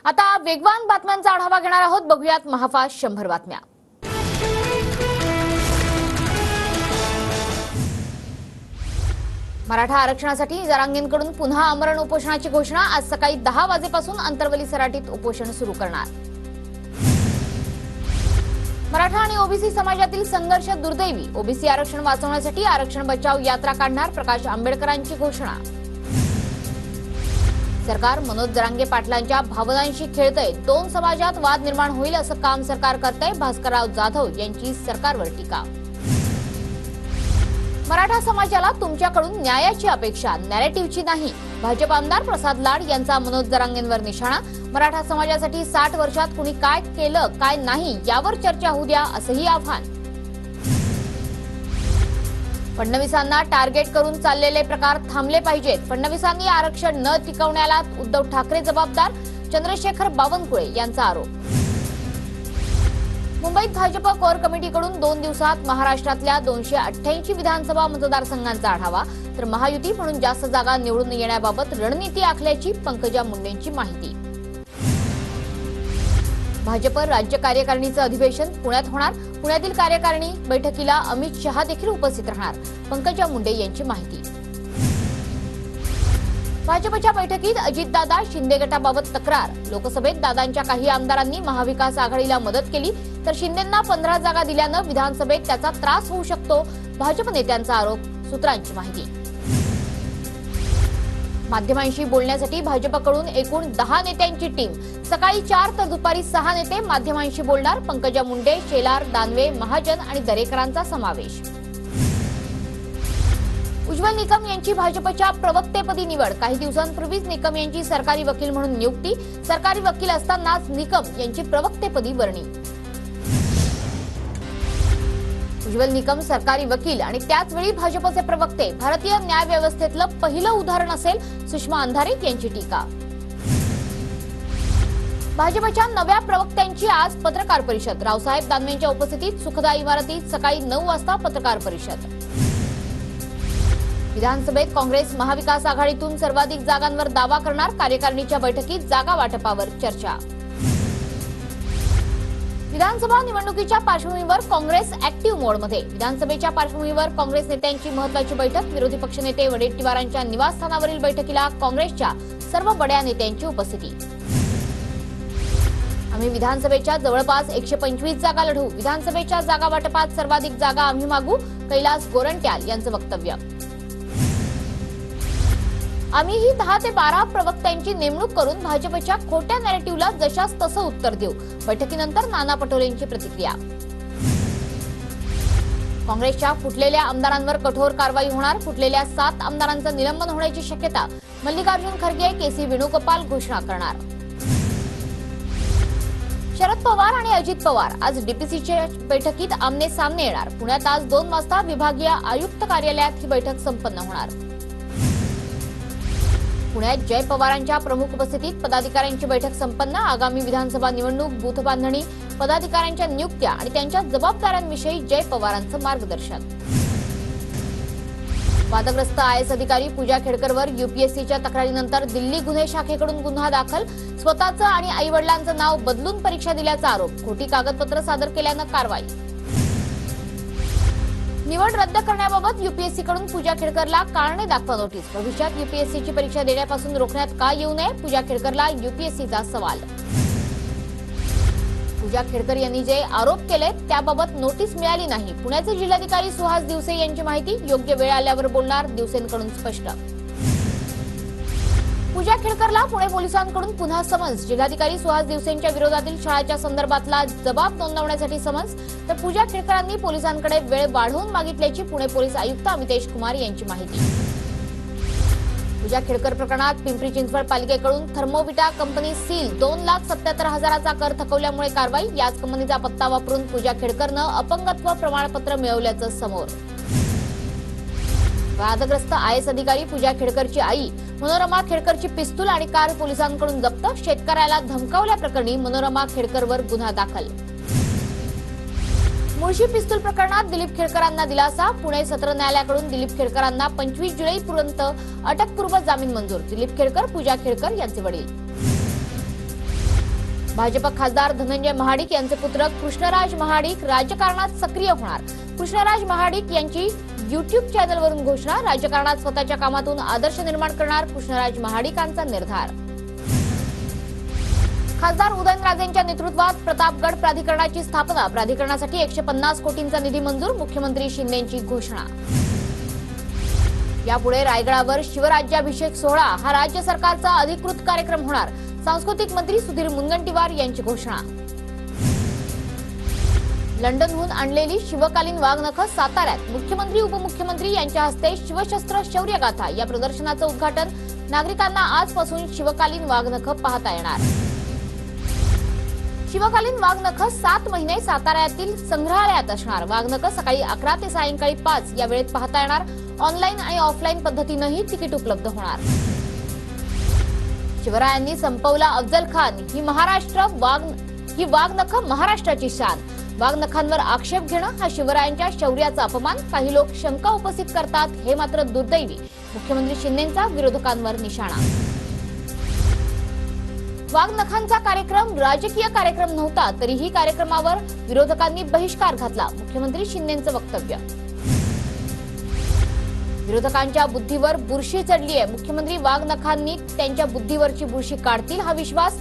आता वेगवान बातम्यांचा आढावा घेणार आहोत। बघूयात महाफास्ट 100 बातम्या। मराठा आरक्षणासाठी जरांगेंकडून पुन्हा आमरण उपोषणाची घोषणा। आज सकाळी 10 वाजेपासून अंतरवली सराटीत उपोषण सुरू करणार। मराठा आणि ओबीसी समाजातील संघर्ष दुर्दैवी। ओबीसी आरक्षण वाचवण्यासाठी आरक्षण बचाव यात्रा काढणार। प्रकाश आंबेडकरांची घोषणा। सरकार मनोज जरांगे पाटलांच्या भावनांशी खेळतंय। दोन समाजात वाद निर्माण होईल असं काम सरकार करतंय। भास्करराव जाधव यांची सरकारवर टीका। मराठा समाजाला तुमच्याकडून न्यायाची अपेक्षा, नॅरेटिव्हची नाही। भाजप आमदार प्रसाद लाड यांचा मनोज जरांगेंवर निशाणा। मराठा समाजासाठी 60 वर्षात कुणी काय केलं काय नाही यावर चर्चा होऊ द्या असंही आव्हान। फडणवीसांना टार्गेट करून चाललेले प्रकार थांबले पाहिजेत। फडणवीसांनी आरक्षण न टिकवण्याला उद्धव ठाकरे जबाबदार। चंद्रशेखर बावनकुळे यांचा आरोप। मुंबईत भाजप कोर कमिटीकडून 2 दिवसात महाराष्ट्रातल्या 288 विधानसभा मतदारसंघांचा आढावा। तर महायुती म्हणून जास्त जागा निवडून येण्याबाबत रणनीती आखल्याची पंकजा मुंडेंची माहिती। भाजप राज्य कार्यकारिणीचं अधिवेशन पुण्यात होणार। पुण्यातील कार्यकारिणी बैठकीला अमित शहा देखील उपस्थित राहणार। पंकजा मुंडे यांची माहिती। भाजपच्या बैठकीत अजितदादा शिंदे गटाबाबत तक्रार। लोकसभेत दादांच्या काही आमदारांनी महाविकास आघाडीला मदत केली तर शिंदेंना 15 जागा दिल्यानं विधानसभेत त्याचा त्रास होऊ शकतो। भाजप नेत्यांचा आरोप। सूत्रांची माहिती। माध्यमांशी बोलण्यासाठी भाजपकडून एकूण 10 नेत्यांची टीम। सकाळी 4 तर दुपारी 6 नेते माध्यमांशी बोलणार। पंकजा मुंडे, शेलार, दानवे, महाजन आणि दरेकरांचा समावेश। उज्ज्वल निकम यांची भाजपच्या प्रवक्तेपदी निवड। काही दिवसांपूर्वीच निकम यांची सरकारी वकील म्हणून नियुक्ती। सरकारी वकील असतानाच निकम यांची प्रवक्तेपदी वर्णी। उज्ज्वल निकम सरकारी वकील आणि त्याचवेळी भाजपचे प्रवक्ते। भारतीय न्याय व्यवस्थेतलं पहिलं उदाहरण असेल, सुषमा अंधारे यांची टीका। भाजपच्या नव्या प्रवक्त्यांची आज पत्रकार परिषद। रावसाहेब दानवेंच्या उपस्थितीत सुखदा इमारतीत सकाळी 9 वाजता पत्रकार परिषद। विधानसभेत काँग्रेस महाविकास आघाडीतून सर्वाधिक जागांवर दावा करणार। कार्यकारिणीच्या बैठकीत जागा वाटपावर चर्चा। विधानसभा निवडणुकीच्या पार्श्वभूमीवर काँग्रेस ऍक्टिव्ह मोडमध्ये। विधानसभेच्या पार्श्वभूमीवर काँग्रेस नेत्यांची महत्त्वाची बैठक। विरोधी पक्षनेते वडेट्टीवारांच्या निवासस्थानावरील बैठकीला काँग्रेसच्या सर्व बड्या नेत्यांची उपस्थिती। आम्ही विधानसभेच्या जवळपास 125 जागा लढवू। विधानसभेच्या जागा वाटपात सर्वाधिक जागा आम्ही मागू। कैलास गोरंट्याल यांचं वक्तव्य। आम्हीही 10 ते 12 प्रवक्त्यांची नेमणूक करून भाजपच्या खोट्या नॅरेटिव्हला जशास तसं उत्तर देऊ। बैठकीनंतर नाना पटोलेंची प्रतिक्रिया। काँग्रेसच्या फुटलेल्या आमदारांवर कठोर कारवाई होणार। फुटलेल्या 7 आमदारांचं निलंबन होण्याची शक्यता। मल्लिकार्जुन खरगे, केसी वेणुगोपाल घोषणा करणार। शरद पवार आणि अजित पवार आज डीपीसीच्या बैठकीत आमने सामने येणार। पुण्यात आज 2 वाजता विभागीय आयुक्त कार्यालयात ही बैठक संपन्न होणार। पुण्यात जय पवारांच्या प्रमुख उपस्थितीत पदाधिकाऱ्यांची बैठक संपन्न। आगामी विधानसभा निवडणूक, बूथ बांधणी, पदाधिकाऱ्यांच्या नियुक्त्या आणि त्यांच्या जबाबदाऱ्यांविषयी जय पवारांचं मार्गदर्शन। वादग्रस्त आयएस अधिकारी पूजा खेडकरवर यूपीएससीच्या तक्रारीनंतर दिल्ली गुन्हे शाखेकडून गुन्हा दाखल। स्वतःचं आणि आईवडिलांचं नाव बदलून परीक्षा दिल्याचा आरोप। खोटी कागदपत्र सादर केल्यानं कारवाई। निवड रद्द करण्याबाबत यूपीएससीकडून पूजा खेडकरला कारणे दाखवा नोटीस। भविष्यात यूपीएससीची परीक्षा देण्यापासून रोखण्यात का येऊ नये, पूजा खेडकरला यूपीएससीचा सवाल। पूजा खेडकर यांनी जे आरोप केले त्याबाबत नोटीस मिळाली नाही। पुण्याचे जिल्हाधिकारी सुहास दिवसे यांची माहिती। योग्य वेळ आल्यावर बोलणार, दिवसेंकडून स्पष्ट। पूजा खेडकरला पुणे पोलिसांकडून पुन्हा समन्स। जिल्हाधिकारी सुहास दिवसेंच्या विरोधातील छळाच्या संदर्भातला जबाब नोंदवण्यासाठी समन्स। तर पूजा खेडकरांनी पोलिसांकडे वेळ वाढवून मागितल्याची पुणे पोलीस आयुक्त अमितेश कुमार यांची माहिती। पूजा खेडकर प्रकरणात पिंपरी चिंचवड पालिकेकडून थर्मोविटा कंपनी सील 2,77,000चा कर थकवल्यामुळे कारवाई। याच कंपनीचा पत्ता वापरून पूजा खेडकरनं अपंगत्व प्रमाणपत्र मिळवल्याचं समोर। वादग्रस्त आयएस अधिकारी पूजा खेडकरची आई मनोरमा खेडकरची पिस्तूल आणि कार पोलिसांकडून जप्त। शेतकऱ्याला धमकावल्याप्रकरणी मनोरमा खेडकरवर गुन्हा दाखल। मुळशी पिस्तूल प्रकरणात दिलीप खेडकरांना दिलासा। पुणे सत्र न्यायालयाकडून दिलीप खेडकरांना 25 जुलैपर्यंत अटकपूर्व जामीन मंजूर। दिलीप खेडकर, पूजा खेडकर यांचे वडील। भाजप खासदार धनंजय महाडिक यांचे पुत्र कृष्णराज महाडिक राजकारणात सक्रिय होणार. कृष्णराज महाडिक यांची YouTube चॅनलवरून घोषणा. राजकारणात स्वतःच्या कामातून आदर्श निर्माण करणार कृष्णराज महाडिकांचा निर्धार. खासदार उदयनराजेंच्या नेतृत्वात प्रतापगड प्राधिकरणाची स्थापना. प्राधिकरणासाठी 150 कोटींचा निधी मंजूर. मुख्यमंत्री शिंदेंची घोषणा. यापुढे रायगडावर शिवराज्याभिषेक सोहळा हा राज्य सरकारचा अधिकृत कार्यक्रम होणार. सांस्कृतिक मंत्री सुधीर मुनगंटीवार यांची घोषणा. लंडनहून आणलेली शिवकालीन वाघनखं साताऱ्यात. मुख्यमंत्री उपमुख्यमंत्री यांच्या हस्ते शिवशस्त्र शौर्यगाथा या प्रदर्शनाचं उद्घाटन. नागरिकांना आजपासून शिवकालीन वाघनखं पाहता येणार. शिवकालीन वाघनखं 7 महिने साताऱ्यातील संग्रहालयात असणार. वाघनखं सकाळी 11 ते सायंकाळी 5 या वेळेत पाहता येणार. ऑनलाईन आणि ऑफलाईन पद्धतीनेही तिकीट उपलब्ध होणार. शिवरायांनी संपवला अफजल खान. ही वाघनखं महाराष्ट्राची शान. वाघनखांवर आक्षेप घेणं हा शिवरायांच्या शौर्याचा अपमान. काही लोक शंका उपस्थित करतात, हे मात्र दुर्दैवी. मुख्यमंत्री शिंदेंचा विरोधकांवर निशाणा. वाघनखांचा कार्यक्रम राजकीय कार्यक्रम नव्हता, तरीही कार्यक्रमावर विरोधकांनी बहिष्कार घातला. मुख्यमंत्री शिंदेंचं वक्तव्य. विरोधकांच्या बुद्धीवर बुरशी चढली आहे. मुख्यमंत्री वाघनखांनी त्यांच्या बुद्धीवरची बुरशी काढतील हा विश्वास.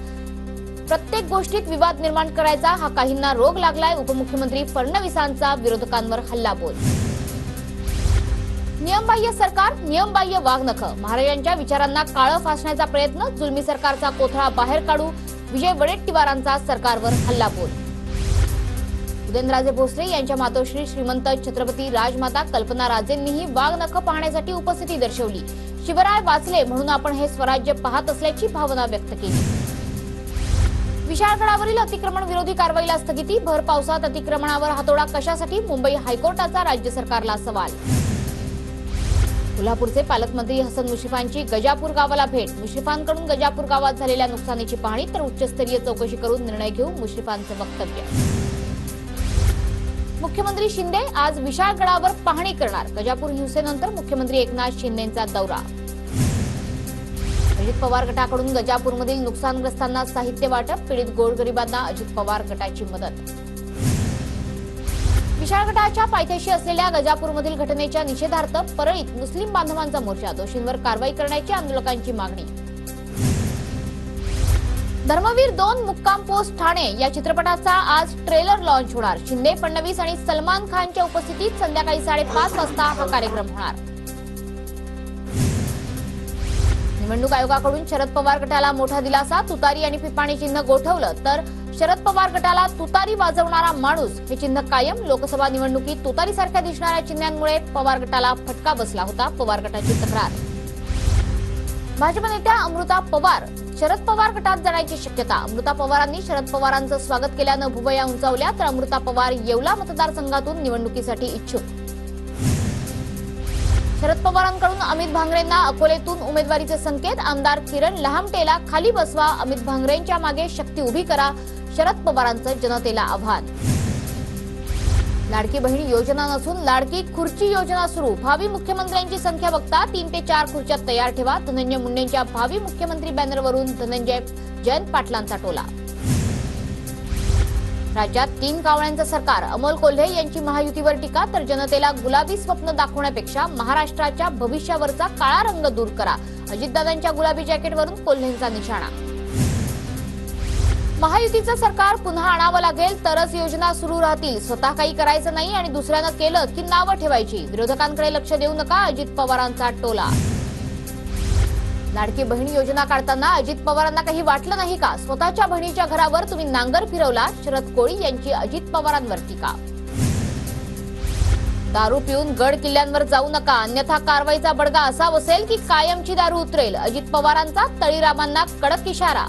प्रत्येक गोष्टीत विवाद निर्माण करायचा हा काहींना रोग लागलाय. उपमुख्यमंत्री फडणवीसांचा विरोधकांवर हल्लाबोल. नियमबाह्य सरकार, नियमबाह्य वाघनखं. महाराजांच्या विचारांना काळं फासण्याचा प्रयत्न. जुलमी सरकारचा कोथळा बाहेर काढू. विजय वडेट्टीवारांचा सरकारवर हल्लाबोल. उदयनराजे भोसले यांच्या मातोश्री श्रीमंत छत्रपती राजमाता कल्पना राजेंनीही वाघनखं पाहण्यासाठी उपस्थिती दर्शवली. शिवराय वाचले म्हणून आपण हे स्वराज्य पाहत असल्याची भावना व्यक्त केली. विशाळगडावरील अतिक्रमण विरोधी कारवाईला स्थगिती. भर पावसात अतिक्रमणावर हातोडा कशासाठी? मुंबई हायकोर्टाचा राज्य सरकारला सवाल. कोल्हापूरचे पालकमंत्री हसन मुश्रीफांची गजापूर गावाला भेट. मुश्रीफांकडून गजापूर गावात झालेल्या नुकसानीची पाहणी, तर उच्चस्तरीय चौकशी करून निर्णय घेऊ. मुश्रीफांचं वक्तव्य. मुख्यमंत्री शिंदे आज विशाळगडावर पाहणी करणार. गजापूर हिंसेनंतर मुख्यमंत्री एकनाथ शिंदेंचा दौरा. अजित पवार गटाकडून गजापूरमधील नुकसानग्रस्तांना साहित्य वाटप. पीडित गोरगरिबांना अजित पवार गटाची मदत. विशाळ गटाच्या पायथ्याशी असलेल्या गजापूरमधील घटनेच्या निषेधार्थ परळीत मुस्लिम बांधवांचा मोर्चा. दोषींवर कारवाई करण्याची आंदोलकांची मागणी. धर्मवीर 2 मुक्काम पोस्ट ठाणे या चित्रपटाचा आज ट्रेलर लॉन्च होणार. शिंदे, फडणवीस आणि सलमान खानच्या उपस्थितीत संध्याकाळी 5:30 वाजता हा कार्यक्रम होणार. निवडणूक आयोगाकडून शरद पवार गटाला मोठा दिलासा. तुतारी आणि पिपाणी चिन्ह गोठवलं तर शरद पवार गटाला तुतारी वाजवणारा माणूस हे चिन्ह कायम. लोकसभा निवडणुकीत तुतारीसारख्या दिसणाऱ्या चिन्हांमुळे पवार गटाला फटका बसला होता. पवार गटाची तक्रार. भाजप नेत्या अमृता पवार शरद पवार गटात जाण्याची शक्यता. अमृता पवारांनी शरद पवारांचं स्वागत केल्यानं भुवया उंचावल्या, तर अमृता पवार येवला मतदारसंघातून निवडणुकीसाठी इच्छुक. शरद पवारांकडून अमित भांगरेंना अकोलेतून उमेदवारीचे संकेत. आमदार किरण लहामटेला खाली बसवा. अमित भांगरेंच्या मागे शक्ती उभी करा. शरद पवारांचं जनतेला आव्हान. लाडकी बहीण योजना नसून लाडकी खुर्ची योजना सुरू. भावी मुख्यमंत्र्यांची संख्या बघता 3 ते 4 खुर्च्या तयार ठेवा. धनंजय मुंडेंच्या भावी मुख्यमंत्री बॅनरवरून धनंजय जयंत पाटलांचा टोला. राज्यात 3 कावळ्यांचं सरकार. अमोल कोल्हे यांची महायुतीवर टीका. तर जनतेला गुलाबी स्वप्न दाखवण्यापेक्षा महाराष्ट्राच्या भविष्यावरचा काळा रंग दूर करा. अजितदादांच्या गुलाबी जॅकेटवरून कोल्हेंचा निशाणा. महायुतीचं सरकार पुन्हा आणावं लागेल तरच योजना सुरू राहतील. स्वतः काही करायचं नाही आणि दुसऱ्यानं केलं की नावं ठेवायची. विरोधकांकडे लक्ष देऊ नका. अजित पवारांचा टोला. लाडकी बहीण योजना काढताना अजित पवारांना काही वाटलं नाही का? स्वतःच्या बहिणीच्या घरावर तुम्ही नांगर फिरवला. शरद कोळी यांची अजित पवारांवर टीका. दारू पिऊन गड किल्ल्यांवर जाऊ नका, अन्यथा कारवाईचा बडगा असा बसेल की कायमची दारू उतरेल. अजित पवारांचा तळीरामांना कडक इशारा.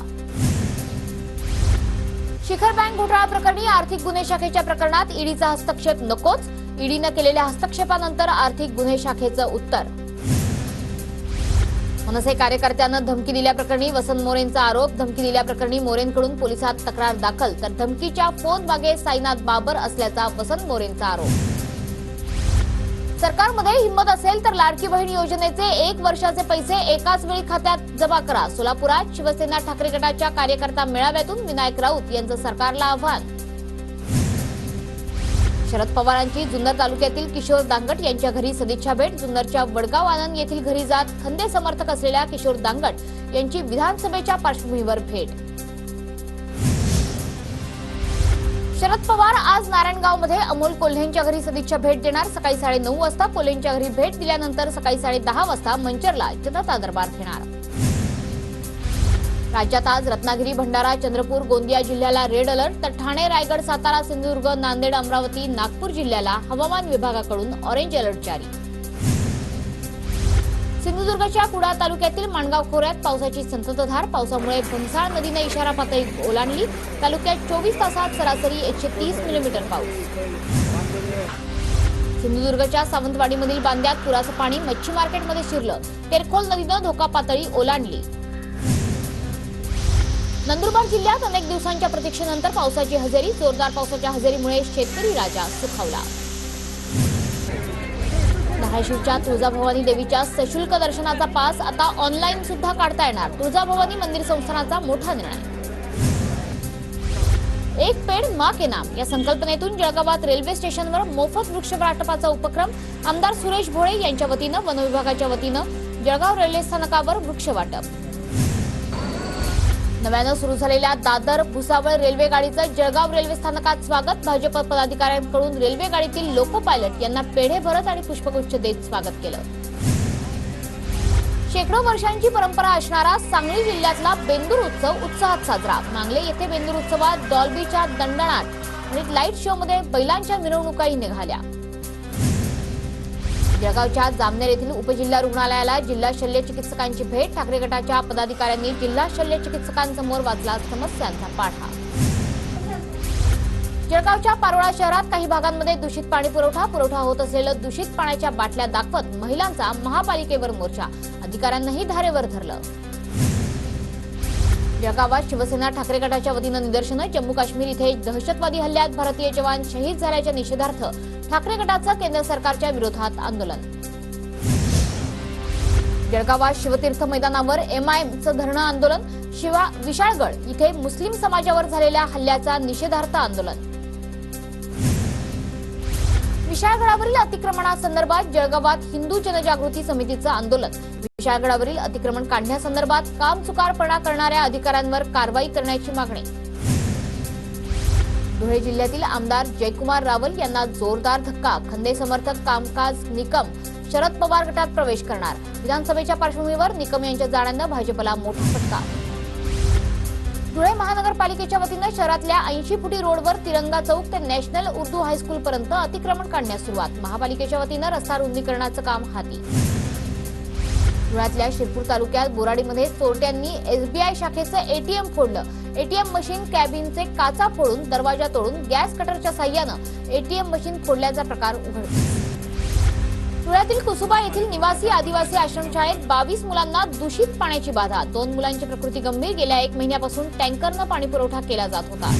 शिखर बँक घोटाळा प्रकरणी आर्थिक गुन्हे शाखेच्या प्रकरणात ईडीचा हस्तक्षेप नकोच. ईडीनं केलेल्या हस्तक्षेपानंतर आर्थिक गुन्हे शाखेचं उत्तर. मनसे कार्यकर्त्यांना धमकी दिल्याप्रकरणी वसंत मोरेंचा आरोप. धमकी दिल्याप्रकरणी मोरेंकडून पोलिसात तक्रार दाखल, तर धमकीच्या फोन मागे साईनाथ बाबर असल्याचा वसंत मोरेंचा आरोप. सरकारमध्ये हिंमत असेल तर लाडकी बहीण योजनेचे 1 वर्षाचे पैसे एकाच वेळी खात्यात जमा करा. सोलापुरात शिवसेना ठाकरे गटाच्या कार्यकर्ता मेळाव्यातून विनायक राऊत यांचं सरकारला आव्हान. शरद पवारांची जुन्नर तालुक्यातील किशोर दांगट यांच्या घरी सदिच्छा भेट. जुन्नरच्या वडगाव आनंद येथील घरी जात खंदे समर्थक असलेल्या किशोर दांगट यांची विधानसभेच्या पार्श्वभूमीवर भेट. शरद पवार आज नारायणगावमध्ये अमोल कोल्हेंच्या घरी सदिच्छा भेट देणार. सकाळी 9:30 वाजता कोल्हेंच्या घरी भेट दिल्यानंतर सकाळी 10:30 वाजता मंचरला जनता दरबार घेणार. राज्यात आज रत्नागिरी, भंडारा, चंद्रपूर, गोंदिया जिल्ह्याला रेड अलर्ट, तर ठाणे, रायगड, सातारा, सिंधुदुर्ग, नांदेड, अमरावती, नागपूर जिल्ह्याला हवामान विभागाकडून ऑरेंज अलर्ट जारी. सिंधुदुर्गच्या कुडाळ तालुक्यातील माणगाव खोऱ्यात पावसाची संततधार. पावसामुळे भन्साळ नदीने इशारा पातळी ओलांडली. तालुक्यात 24 तासात सरासरी 130 मिलीमीटर पाऊस. सिंधुदुर्गच्या सावंतवाडीमधील बांद्यात पुराचं पाणी मच्छी मार्केटमध्ये शिरलं. तेरखोल नदीनं धोका पातळी ओलांडली. नंदुरबार जिल्ह्यात अनेक दिवसांच्या प्रतीक्षेनंतर पावसाची हजेरी. जोरदार पावसाच्या हजेरीमुळे शेतकरी राजा सुखावला. धाराशिवच्या तुळजाभवानी देवीच्या सशुल्क दर्शनाचा पास आता ऑनलाईन सुद्धा काढता येणार. तुळजाभवानी मंदिर संस्थानाचा मोठा निर्णय. एक पेड़ मां के नाम या संकल्पनेतून जळगावात रेल्वे स्टेशनवर मोफत वृक्ष वाटपाचा उपक्रम. आमदार सुरेश भोळे यांच्या वतीनं वन विभागाच्या वतीनं जळगाव रेल्वे स्थानकावर वृक्ष वाटप. नव्यानं सुरू झालेल्या दादर भुसावळ रेल्वे गाडीचं जळगाव रेल्वे स्थानकात स्वागत. भाजप पदाधिकाऱ्यांकडून रेल्वे गाडीतील लोको पायलट यांना पेढे भरत आणि पुष्पगुच्छ देत स्वागत केलं. शेकडो वर्षांची परंपरा असणारा सांगली जिल्ह्यातला बेंदूर उत्सव उत्साहात साजरा. मांगले येथे बेंदूर उत्सवात डॉल्बीच्या दणदणाट आणि लाईट शो मध्ये बैलांच्या मिरवणुकाही निघाल्या. जळगावच्या जामनेर येथील उपजिल्हा रुग्णालयाला जिल्हा शल्य चिकित्सकांची भेट. ठाकरे गटाच्या पदाधिकाऱ्यांनी जिल्हा शल्य चिकित्सकांसमोर वाचला समस्यांचा पाढा. जळगावच्या पारोळा शहरात काही भागांमध्ये दूषित पाणी पुरवठा होत असलेलं दूषित पाण्याच्या बाटल्या दाखवत महिलांचा महापालिकेवर मोर्चा. अधिकाऱ्यांनाही धारेवर धरलं. जळगावात शिवसेना ठाकरे गटाच्या वतीनं निदर्शनं. जम्मू काश्मीर इथे दहशतवादी हल्ल्यात भारतीय जवान शहीद झाल्याच्या निषेधार्थ ठाकरे गटाचं केंद्र सरकारच्या विरोधात आंदोलन. जळगावात शिवतीर्थ मैदानावर एमआयएमचं धरणं आंदोलन. विशाळगड इथे मुस्लिम समाजावर झालेल्या हल्ल्याचा निषेधार्थ आंदोलन. विशाळगडावरील अतिक्रमणासंदर्भात जळगावात हिंदू जनजागृती समितीचं आंदोलन. विशाळगडावरील अतिक्रमण काढण्यासंदर्भात कामचुकारपणा करणाऱ्या अधिकाऱ्यांवर कारवाई करण्याची मागणी. धुळे जिल्ह्यातील आमदार जयकुमार रावल यांना जोरदार धक्का. खंदे समर्थक कामकाज निकम शरद पवार गटात प्रवेश करणार. विधानसभेच्या पार्श्वभूमीवर निकम यांच्या जाण्यानं भाजपला मोठा फटका. धुळे महानगरपालिकेच्या वतीनं शहरातल्या 80 फुटी रोडवर तिरंगा चौक ते नॅशनल उर्दू हायस्कूल पर्यंत अतिक्रमण काढण्यास सुरुवात. महापालिकेच्या वतीनं रस्ता रुंदीकरणाचं काम हाती. धुळ्यातल्या शिरपूर तालुक्यात बोराडीमध्ये चोरट्यांनी एसबीआय शाखेचं एटीएम फोडलं. एटीएम मशीन कॅबिनचे काचा फोडून दरवाजा तोडून गॅस कटरच्या साह्यानं एटीएम मशीन फोडल्याचा प्रकार उघडकीस. धुळ्यातील कुसुबा येथील निवासी आदिवासी आश्रमशाळेत 22 मुलांना दूषित पाण्याची बाधा. 2 मुलांची प्रकृती गंभीर. गेल्या 1 महिन्यापासून टँकरनं पाणी पुरवठा केला जात होता.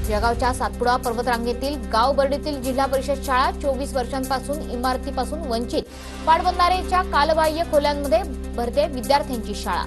जळगावच्या सातपुडा पर्वतरांगेतील गाव बर्डीतील जिल्हा परिषद शाळा 24 वर्षांपासून इमारतीपासून वंचित. पाटबंधारेच्या कालबाह्य खोल्यांमध्ये भरते विद्यार्थ्यांची शाळा.